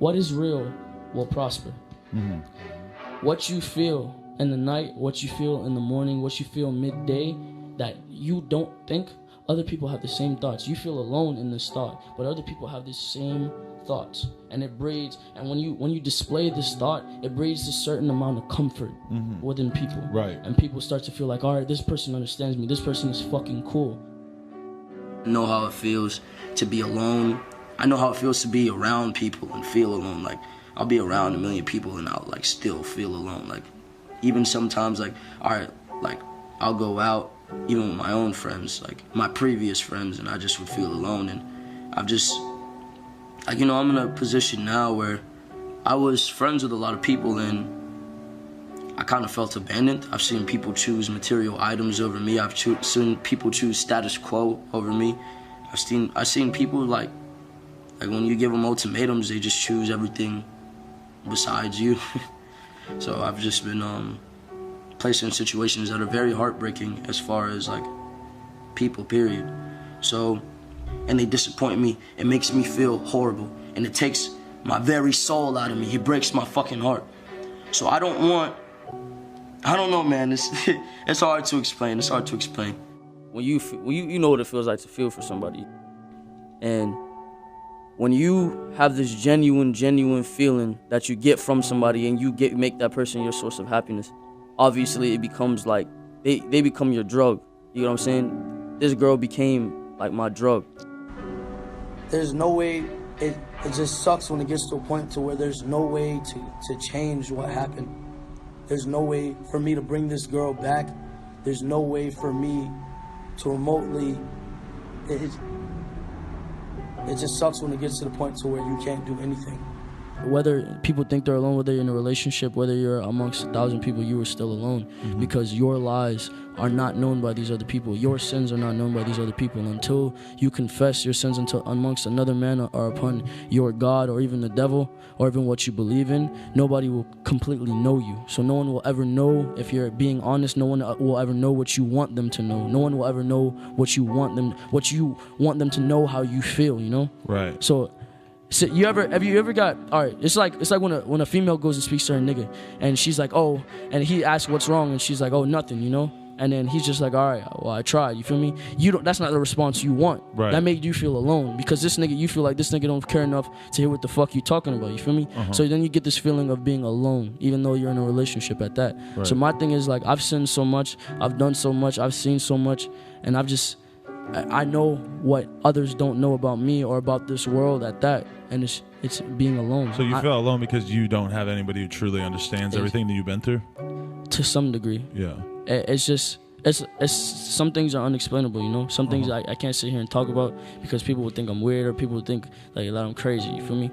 what is real will prosper. Mm-hmm. What you feel in the night, what you feel in the morning, what you feel midday, that you don't think, other people have the same thoughts. You feel alone in this thought, but other people have the same thoughts, and it breeds. And when you display this thought, it breeds a certain amount of comfort within people. Right. And people start to feel like, all right, this person understands me. This person is fucking cool. I know how it feels to be alone. I know how it feels to be around people and feel alone. Like, I'll be around a million people and I'll like still feel alone. Like, even sometimes, like, all right, like I'll go out even with my own friends, like my previous friends, and I just would feel alone. And I've just, like, you know, I'm in a position now where I was friends with a lot of people and I kind of felt abandoned. I've seen people choose material items over me. I've seen people choose status quo over me. I've seen people like when you give them ultimatums, they just choose everything besides you. So I've just been placed in situations that are very heartbreaking as far as like people, period. So, and they disappoint me. It makes me feel horrible, and it takes my very soul out of me. It breaks my fucking heart. So I don't know, man. It's hard to explain. It's hard to explain. When you know what it feels like to feel for somebody, and when you have this genuine feeling that you get from somebody, and you make that person your source of happiness, obviously it becomes like they become your drug. You know what I'm saying? This girl became like my drug. There's no way. It just sucks when it gets to a point to where there's no way to change what happened. There's no way for me to bring this girl back. There's no way for me to remotely. It just sucks when it gets to the point to where you can't do anything. Whether people think they're alone, whether you're in a relationship, whether you're amongst 1,000 people, you are still alone, because your lies are not known by these other people. Your sins are not known by these other people. And until you confess your sins amongst another man or upon your God or even the devil or even what you believe in, nobody will completely know you. So no one will ever know if you're being honest. No one will ever know what you want them to know. No one will ever know what you want them to know, how you feel, you know? Right. So have you ever got, all right, it's like when a female goes and speaks to her nigga and she's like, oh, and he asks what's wrong and she's like, oh, nothing, you know? And then he's just like, all right, well, I tried, you feel me? That's not the response you want. Right. That made you feel alone, because you feel like this nigga don't care enough to hear what the fuck you talking about, you feel me? So then you get this feeling of being alone, even though you're in a relationship at that. Right. So my thing is, like, I've sinned so much, I've done so much, I've seen so much, and I know what others don't know about me or about this world at that, and it's being alone. So you feel alone because you don't have anybody who truly understands everything that you've been through? To some degree. Yeah. It's just, it's some things are unexplainable, you know? Some things I can't sit here and talk about because people would think I'm weird, or people would think like that I'm crazy, you feel me?